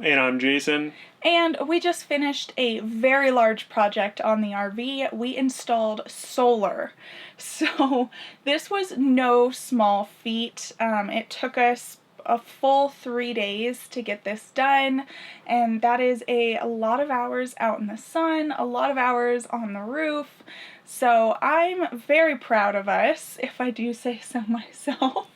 And I'm Jason. And we just finished a very large project on the RV. We installed solar. So this was no small feat. It took us a full 3 days to get this done, and that is a lot of hours out in the sun, a lot of hours on the roof. So I'm very proud of us, if I do say so myself.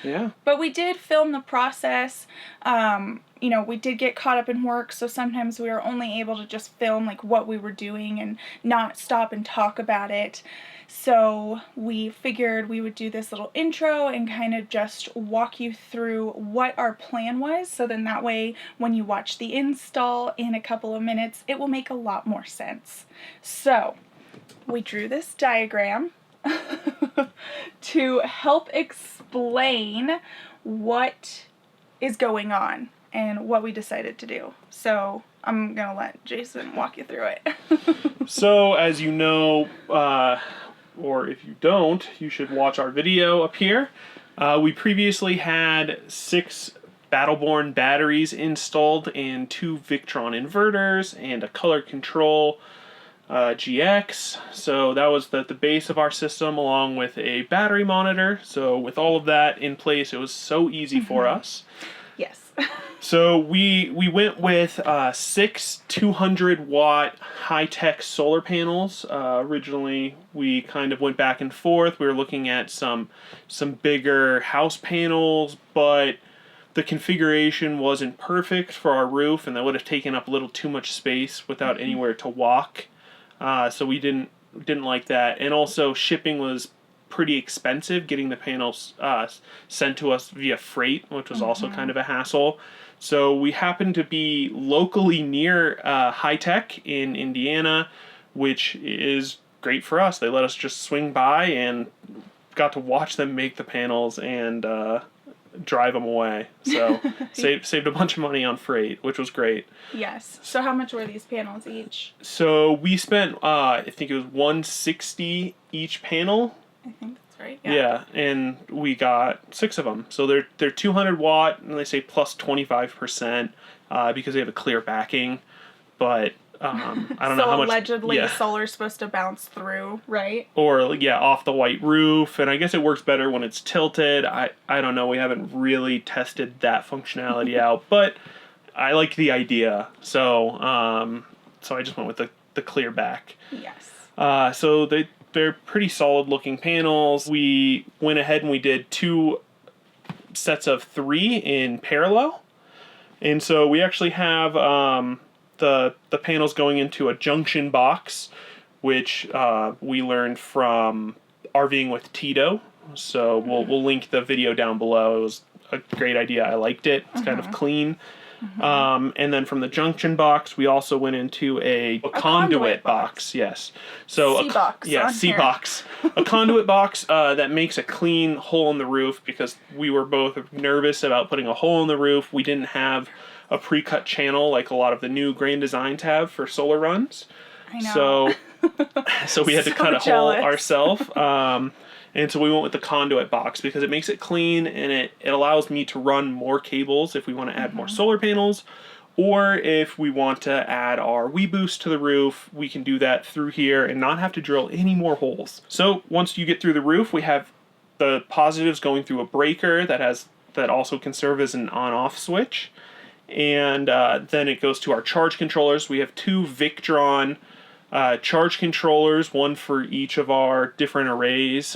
Yeah. But we did film the process. We did get caught up in work, so sometimes we were only able to just film like what we were doing and not stop and talk about it. So we figured we would do this little intro and kind of just walk you through what our plan was, so then that way when you watch the install in a couple of minutes, it will make a lot more sense. So we drew this diagram to help explain what is going on and what we decided to do. So I'm gonna let Jason walk you through it. So as you know, or if you don't, you should watch our video up here. We previously had 6 Battleborn batteries installed and 2 Victron inverters and a color control GX. So that was the base of our system, along with a battery monitor. So with all of that in place, it was so easy for us. Yes. So we went with 6 200-watt high-tech solar panels. Originally, we kind of went back and forth. We were looking at some bigger house panels, but the configuration wasn't perfect for our roof, and that would have taken up a little too much space without anywhere to walk. So we didn't like that, and also shipping was pretty expensive. Getting the panels sent to us via freight, which was also kind of a hassle. So we happened to be locally near High Tech in Indiana, which is great for us. They let us just swing by and got to watch them make the panels and drive them away. So saved a bunch of money on freight, which was great. Yes. So how much were these panels each? So we spent I think it was $160 each panel. I think that's right. Yeah, and we got 6 of them. So they're 200 watt, and they say plus 25% because they have a clear backing. But I don't know how much. Allegedly, solar's supposed to bounce through, right? Or off the white roof, and I guess it works better when it's tilted. I don't know. We haven't really tested that functionality out, but I like the idea. So I just went with the clear back. Yes. So they're pretty solid looking panels. We went ahead and we did 2 sets of 3 in parallel. And so we actually have the panels going into a junction box, which we learned from RVing with Tito. So we'll link the video down below. It was a great idea. I liked it. It's kind of clean. And then from the junction box, we also went into a conduit box. Yes. So C box. A conduit box that makes a clean hole in the roof, because we were both nervous about putting a hole in the roof. We didn't have a pre-cut channel like a lot of the new Grand Designs have for solar runs. I know. So we had to cut a hole ourselves. And so we went with the conduit box because it makes it clean, and it allows me to run more cables if we want to add more solar panels, or if we want to add our WeBoost to the roof, we can do that through here and not have to drill any more holes. So once you get through the roof, we have the positives going through a breaker that also can serve as an on-off switch, and then it goes to our charge controllers. We have 2 Victron charge controllers, one for each of our different arrays,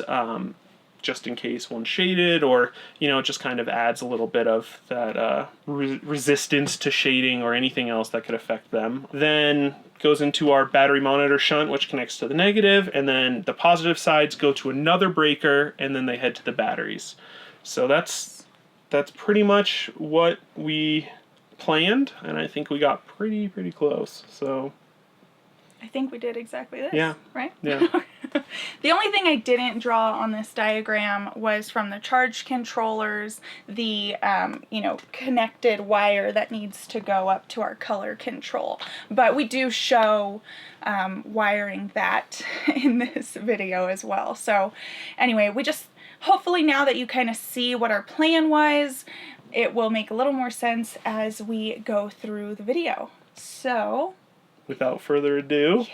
just in case one's shaded, or it just kind of adds a little bit of that resistance to shading or anything else that could affect them. Then goes into our battery monitor shunt, which connects to the negative, and then the positive sides go to another breaker, and then they head to the batteries. So that's pretty much what we planned, and I think we got pretty close. So I think we did exactly this. Yeah. Right? Yeah. The only thing I didn't draw on this diagram was from the charge controllers, the connected wire that needs to go up to our color control. But we do show wiring that in this video as well. So anyway, hopefully now that you kind of see what our plan was, it will make a little more sense as we go through the video. So, without further ado,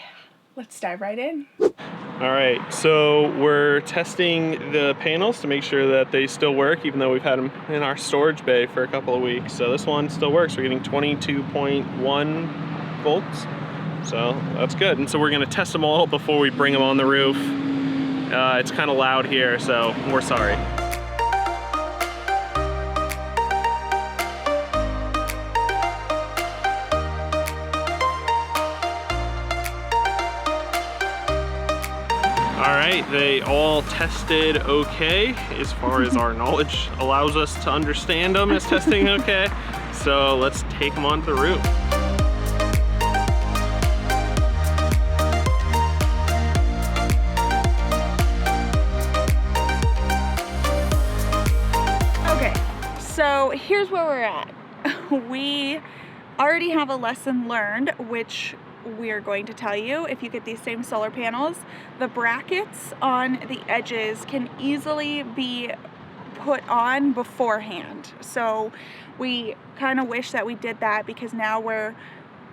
let's dive right in. All right, so we're testing the panels to make sure that they still work, even though we've had them in our storage bay for a couple of weeks. So this one still works. We're getting 22.1 volts, so that's good. And so we're gonna test them all before we bring them on the roof. It's kind of loud here, so we're sorry. All right, they all tested okay as far as our knowledge allows us to understand them as testing okay. So let's take them onto the roof. Okay, so here's where we're at. We already have a lesson learned, which we are going to tell you. If you get these same solar panels, the brackets on the edges can easily be put on beforehand. So we kind of wish that we did that, because now we're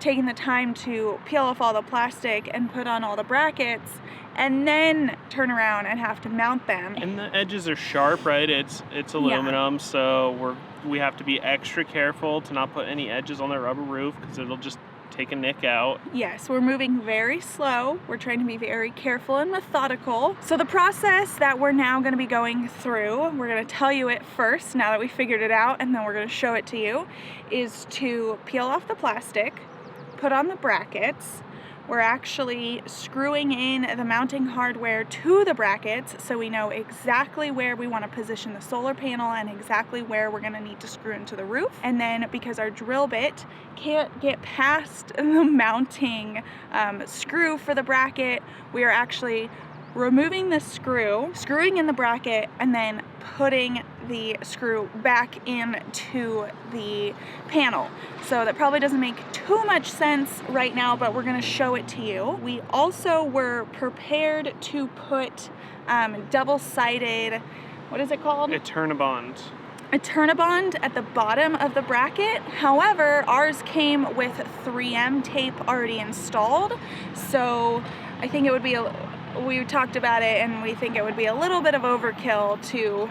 taking the time to peel off all the plastic and put on all the brackets and then turn around and have to mount them. And the edges are sharp, right? It's aluminum, so we have to be extra careful to not put any edges on the rubber roof, because it'll just take a nick out. Yes, we're moving very slow. We're trying to be very careful and methodical. So the process that we're now going to be going through, we're going to tell you it first now that we figured it out, and then we're going to show it to you, is to peel off the plastic, put on the brackets. We're actually screwing in the mounting hardware to the brackets so we know exactly where we want to position the solar panel and exactly where we're going to need to screw into the roof. And then, because our drill bit can't get past the mounting screw for the bracket, we are actually removing the screw, screwing in the bracket, and then putting the screw back into the panel. So that probably doesn't make too much sense right now, but we're going to show it to you. We also were prepared to put double-sided, what is it called? A Turnabond. A Turnabond at the bottom of the bracket. However, ours came with 3M tape already installed, so I think it would be we talked about it, and we think it would be a little bit of overkill to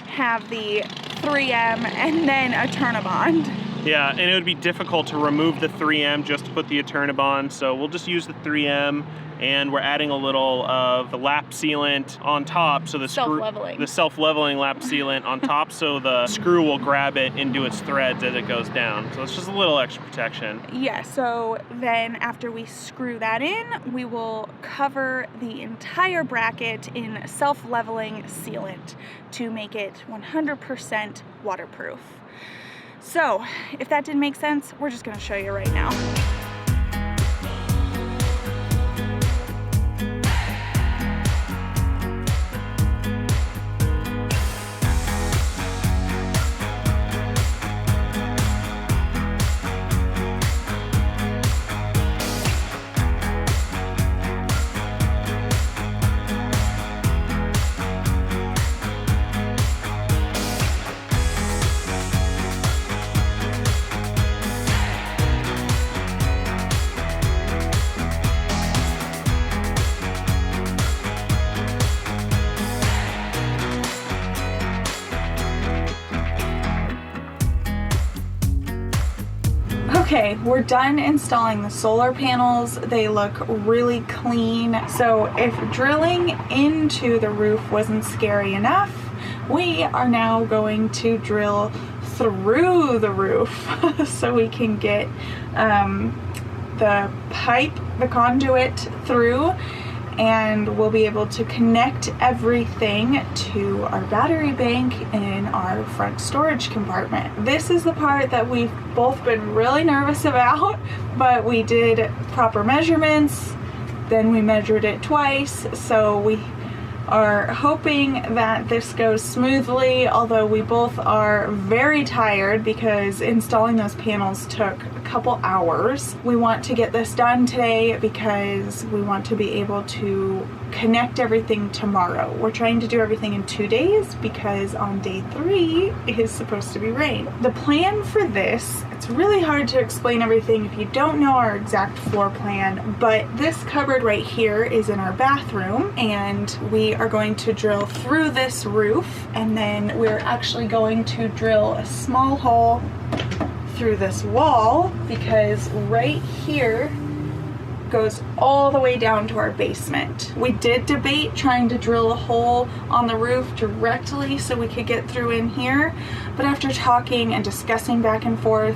have the 3M and then a Turnabond. Yeah, and it would be difficult to remove the 3M just to put the Turnabond, so we'll just use the 3M, and we're adding a little of the lap sealant on top, so the self-leveling lap sealant on top, so the screw will grab it into its threads as it goes down. So it's just a little extra protection. Yeah, so then after we screw that in, we will cover the entire bracket in self-leveling sealant to make it 100% waterproof. So if that didn't make sense, we're just gonna show you right now. Okay, we're done installing the solar panels. They look really clean. So if drilling into the roof wasn't scary enough, we are now going to drill through the roof so we can get the pipe, the conduit through, and we'll be able to connect everything to our battery bank in our front storage compartment. This is the part that we've both been really nervous about, but we did proper measurements, then we measured it twice, so we are hoping that this goes smoothly, although we both are very tired because installing those panels took a couple hours. We want to get this done today because we want to be able to connect everything tomorrow. We're trying to do everything in 2 days because on day 3 is supposed to be rain. The plan for this, it's really hard to explain everything if you don't know our exact floor plan, but this cupboard right here is in our bathroom, and we are going to drill through this roof, and then we're actually going to drill a small hole through this wall because right here goes all the way down to our basement. We did debate trying to drill a hole on the roof directly so we could get through in here, but after talking and discussing back and forth,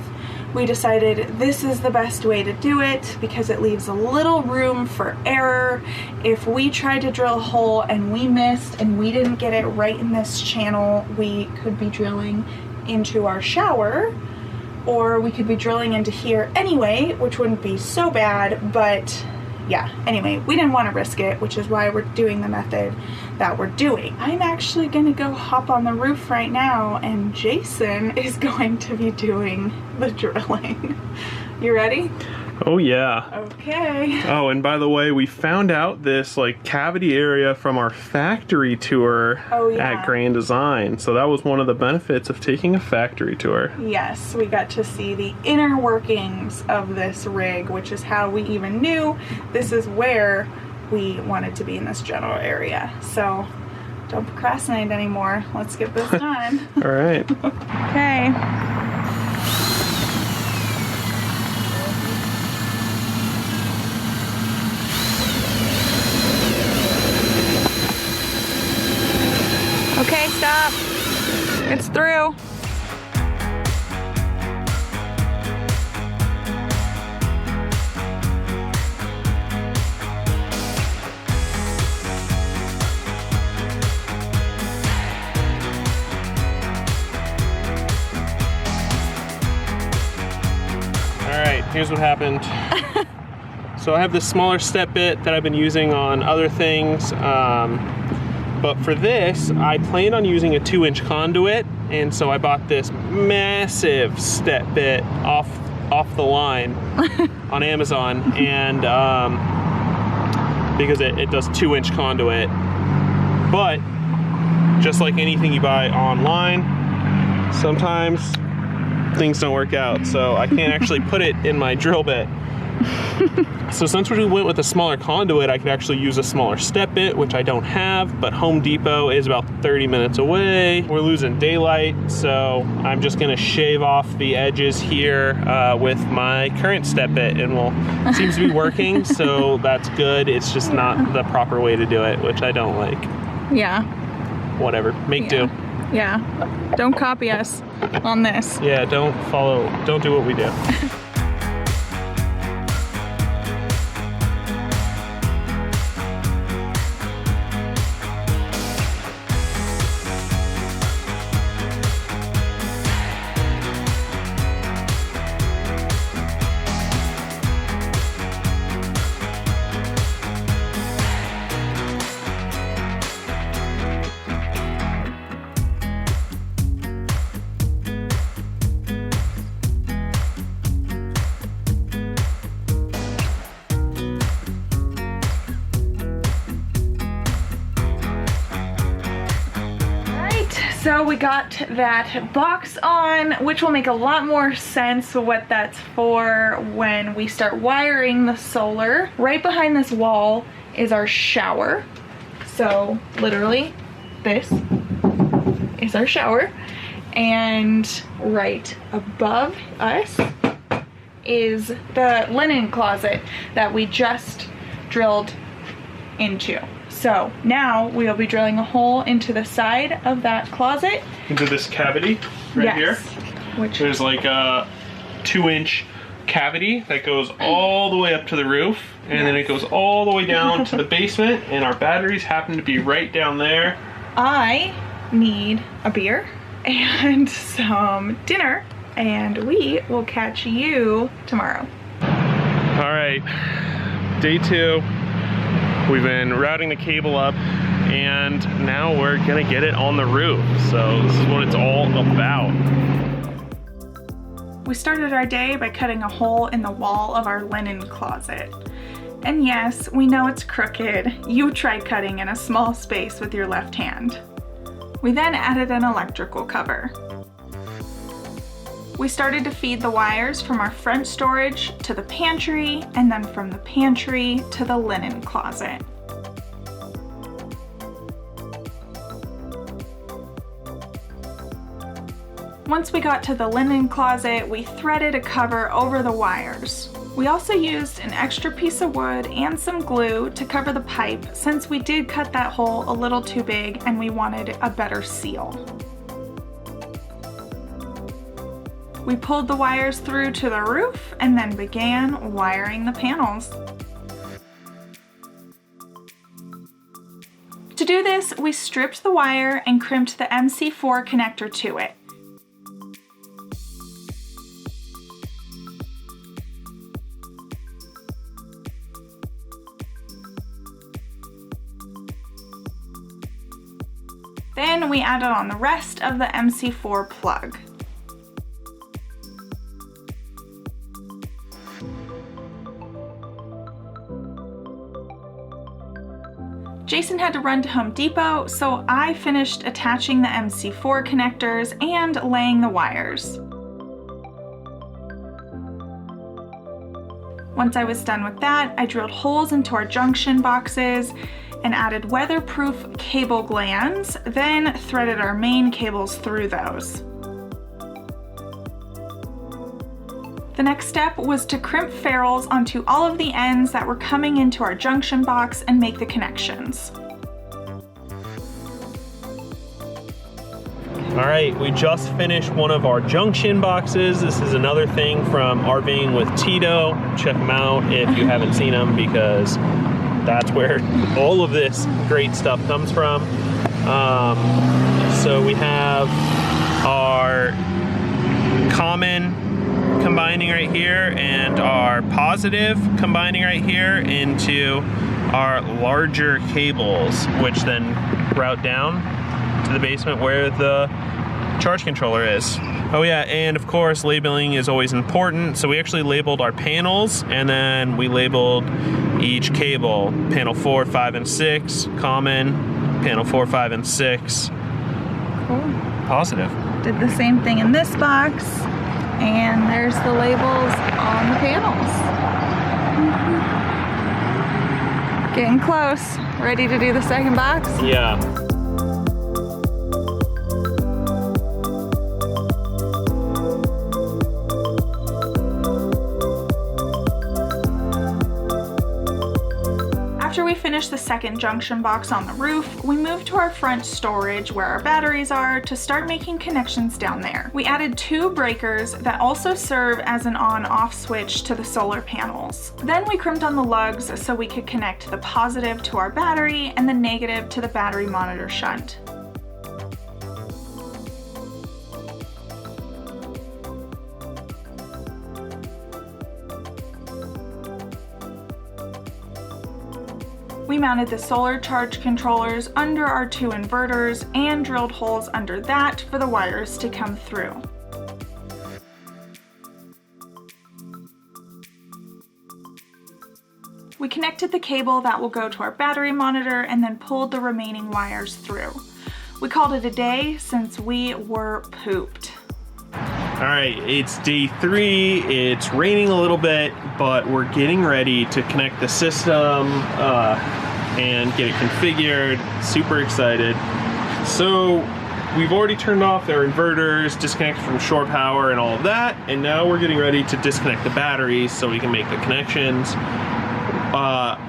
we decided this is the best way to do it because it leaves a little room for error. If we tried to drill a hole and we missed and we didn't get it right in this channel, we could be drilling into our shower, or we could be drilling into here anyway, which wouldn't be so bad, but yeah, anyway, we didn't want to risk it, which is why we're doing the method that we're doing. I'm actually gonna go hop on the roof right now, and Jason is going to be doing the drilling. You ready? Oh yeah. Okay. Oh, and by the way, we found out this like cavity area from our factory tour at Grand Design. So that was one of the benefits of taking a factory tour. Yes, we got to see the inner workings of this rig, which is how we even knew this is where we wanted to be in this general area. So don't procrastinate anymore. Let's get this done. All right. Okay. Okay, stop. It's through. All right, here's what happened. So I have this smaller step bit that I've been using on other things. But for this, I planned on using a 2-inch conduit, and so I bought this massive step bit off the line on Amazon, and because it does 2-inch conduit. But just like anything you buy online, sometimes things don't work out, so I can't actually put it in my drill bit. So since we went with a smaller conduit, I could actually use a smaller step bit, which I don't have, but Home Depot is about 30 minutes away. We're losing daylight, so I'm just gonna shave off the edges here with my current step bit, and it seems to be working, so that's good. It's just not the proper way to do it, which I don't like. Yeah. Whatever, make do. Yeah, don't copy us on this. Yeah, don't do what we do. So we got that box on, which will make a lot more sense what that's for when we start wiring the solar. Right behind this wall is our shower. So literally this is our shower. And right above us is the linen closet that we just drilled into. So now we'll be drilling a hole into the side of that closet. Into this cavity right here. Which there's like a 2-inch cavity that goes all the way up to the roof, and then it goes all the way down to the basement, and our batteries happen to be right down there. I need a beer and some dinner, and we will catch you tomorrow. All right, day 2. We've been routing the cable up, and now we're gonna get it on the roof. So this is what it's all about. We started our day by cutting a hole in the wall of our linen closet. And yes, we know it's crooked. You try cutting in a small space with your left hand. We then added an electrical cover. We started to feed the wires from our front storage to the pantry, and then from the pantry to the linen closet. Once we got to the linen closet, we threaded a cover over the wires. We also used an extra piece of wood and some glue to cover the pipe since we did cut that hole a little too big and we wanted a better seal. We pulled the wires through to the roof and then began wiring the panels. To do this, we stripped the wire and crimped the MC4 connector to it. Then we added on the rest of the MC4 plug. Jason had to run to Home Depot, so I finished attaching the MC4 connectors and laying the wires. Once I was done with that, I drilled holes into our junction boxes and added weatherproof cable glands, then threaded our main cables through those. The next step was to crimp ferrules onto all of the ends that were coming into our junction box and make the connections. All right, we just finished one of our junction boxes. This is another thing from RVing with Tito. Check them out if you haven't seen them, because that's where all of this great stuff comes from. So we have our common combining right here and our positive combining right here into our larger cables, which then route down to the basement where the charge controller is. Oh yeah, and of course labeling is always important. So we actually labeled our panels, and then we labeled each cable. Panel 4, 5, and 6, common. Panel 4, 5, and 6, Cool. positive. Did the same thing in this box, and there's the labels on the panels. Getting close. Ready to do the second box? Yeah. After we finished the second junction box on the roof, we moved to our front storage where our batteries are to start making connections down there. We added 2 breakers that also serve as an on-off switch to the solar panels. Then we crimped on the lugs so we could connect the positive to our battery and the negative to the battery monitor shunt. We mounted the solar charge controllers under our 2 inverters and drilled holes under that for the wires to come through. We connected the cable that will go to our battery monitor and then pulled the remaining wires through. We called it a day since we were pooped. All right, it's day 3. It's raining a little bit, but we're getting ready to connect the system and get it configured. Super excited. So we've already turned off our inverters, disconnected from shore power and all of that, and now we're getting ready to disconnect the batteries so we can make the connections.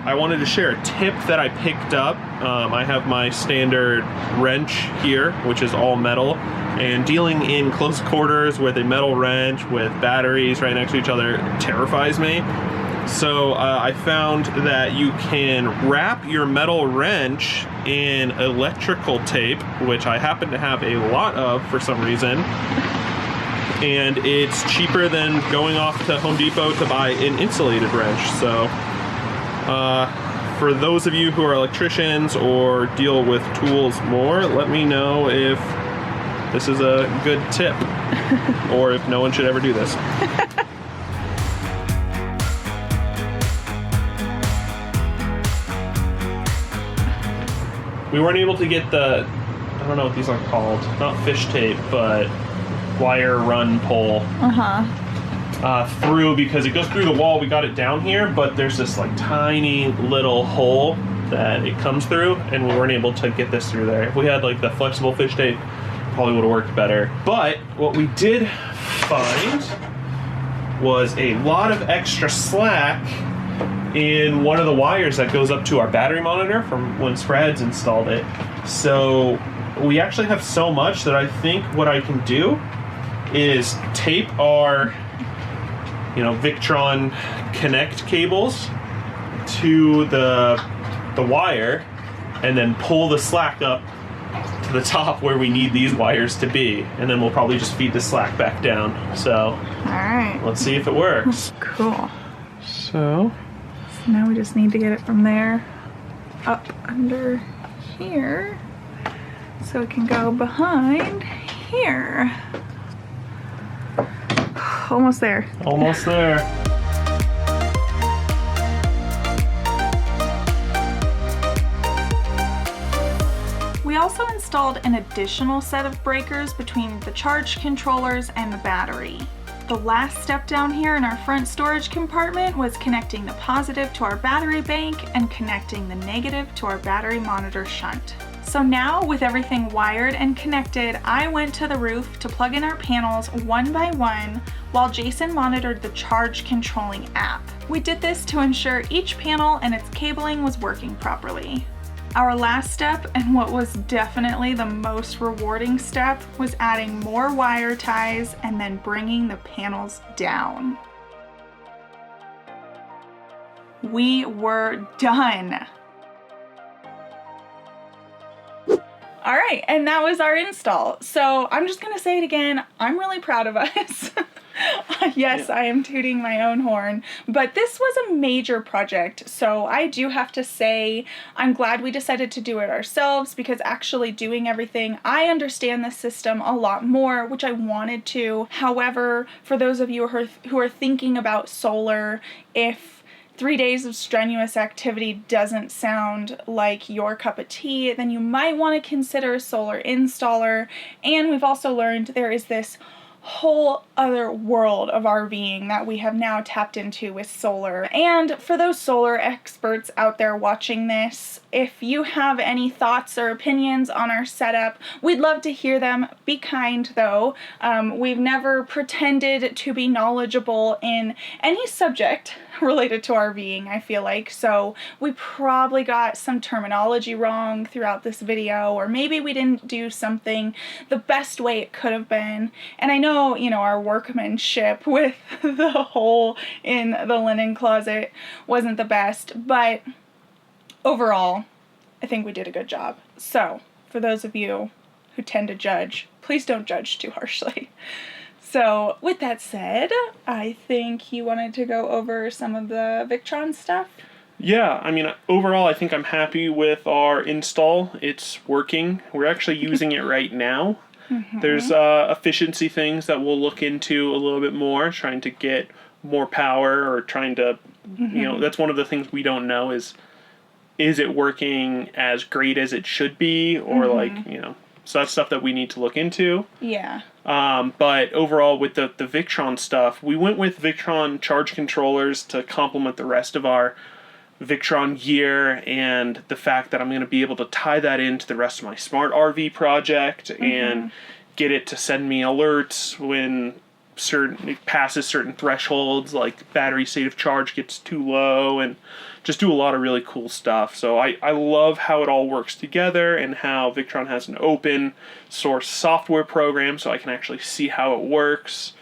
I wanted to share a tip that I picked up. I have my standard wrench here, which is all metal, and dealing in close quarters with a metal wrench with batteries right next to each other terrifies me. So I found that you can wrap your metal wrench in electrical tape, which I happen to have a lot of for some reason, and it's cheaper than going off to Home Depot to buy an insulated wrench. So for those of you who are electricians or deal with tools more, let me know if this is a good tip. or if no one should ever do this. We weren't able to get the, I don't know what these are called, not fish tape, but wire run pole through, because it goes through the wall. We got it down here, but there's this like tiny little hole that it comes through, and we weren't able to get this through there. If we had like the flexible fish tape, probably would have worked better. But what we did find was a lot of extra slack in one of the wires that goes up to our battery monitor from when Sprad's installed it. So we actually have so much that I think what I can do is tape our, Victron Connect cables to the wire, and then pull the slack up to the top where we need these wires to be, and then we'll probably just feed the slack back down. So, all right, let's see if it works. Cool. So now we just need to get it from there up under here so it can go behind here. Almost there. Almost there. We also installed an additional set of breakers between the charge controllers and the battery. The last step down here in our front storage compartment was connecting the positive to our battery bank and connecting the negative to our battery monitor shunt. So now, with everything wired and connected, I went to the roof to plug in our panels one by one while Jason monitored the charge controlling app. We did this to ensure each panel and its cabling was working properly. Our last step, and what was definitely the most rewarding step, was adding more wire ties and then bringing the panels down. We were done. All right, and that was our install. So I'm just gonna say it again, I'm really proud of us. Yes, I am tooting my own horn, but this was a major project, so I do have to say I'm glad we decided to do it ourselves, because actually doing everything, I understand the system a lot more, which I wanted to. However, for those of you who are thinking about solar, if 3 days of strenuous activity doesn't sound like your cup of tea, then you might want to consider a solar installer. And we've also learned there is this whole other world of RVing that we have now tapped into with solar. And for those solar experts out there watching this, if you have any thoughts or opinions on our setup, we'd love to hear them. Be kind though. We've never pretended to be knowledgeable in any subject related to RVing, I feel like, so we probably got some terminology wrong throughout this video, or maybe we didn't do something the best way it could have been. And I know, our workmanship with the hole in the linen closet wasn't the best, but overall, I think we did a good job. So, for those of you who tend to judge, please don't judge too harshly. So, with that said, I think you wanted to go over some of the Victron stuff? Yeah, I mean, overall, I think I'm happy with our install. It's working. We're actually using it right now. Mm-hmm. There's efficiency things that we'll look into a little bit more, trying to get more power, or trying to, that's one of the things we don't know is it working as great as it should be, or so that's stuff that we need to look into. Yeah. But overall, with the Victron stuff, we went with Victron charge controllers to complement the rest of our Victron gear, and the fact that I'm going to be able to tie that into the rest of my smart RV project and get it to send me alerts when it passes certain thresholds, like battery state of charge gets too low, and just do a lot of really cool stuff. So I love how it all works together, and how Victron has an open source software program so I can actually see how it works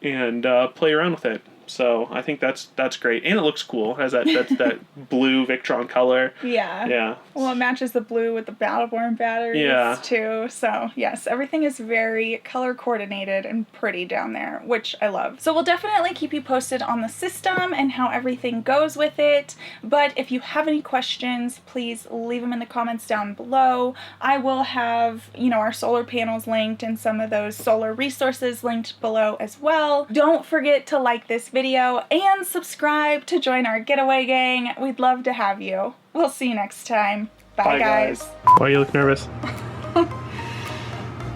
and play around with it. So I think that's great, and it looks cool. It has that blue Victron color. Yeah. Yeah. Well, it matches the blue with the Battleborn batteries too. So yes, everything is very color coordinated and pretty down there, which I love. So we'll definitely keep you posted on the system and how everything goes with it. But if you have any questions, please leave them in the comments down below. I will have, you know, our solar panels linked and some of those solar resources linked below as well. Don't forget to like this video and subscribe to join our Getaway gang. We'd love to have you. We'll see you next time. Bye guys. Why you look nervous?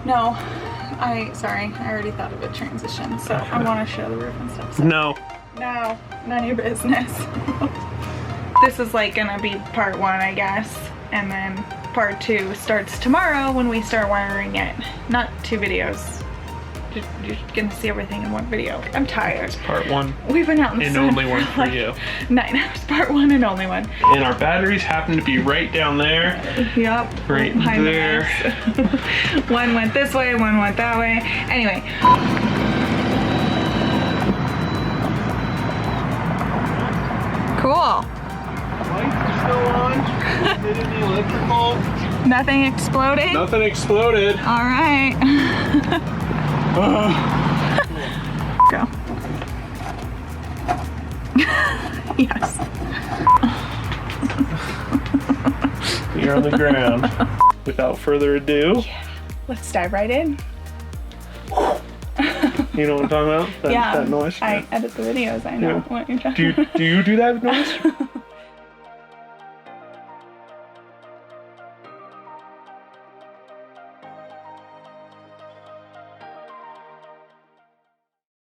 No, sorry, I already thought of a transition, so I want to show the roof and stuff. So. No. No, none of your business. This is like gonna be part 1, I guess, and then part 2 starts tomorrow when we start wiring it. Not 2 videos. You're gonna see everything in one video. I'm tired. It's part 1. We've been out in the and sun only one for like you. 9 hours. Part 1 and only one. And our batteries happen to be right down there. Yep. Right there. One went this way, one went that way. Anyway. Cool. Lights are still on. Did any electrical? Nothing exploded? Nothing exploded. All right. Go. Yes. You're on the ground. Without further ado. Yeah. Let's dive right in. You know what I'm talking about? That noise? I edit the videos, I know what you're talking about. Do you do that noise?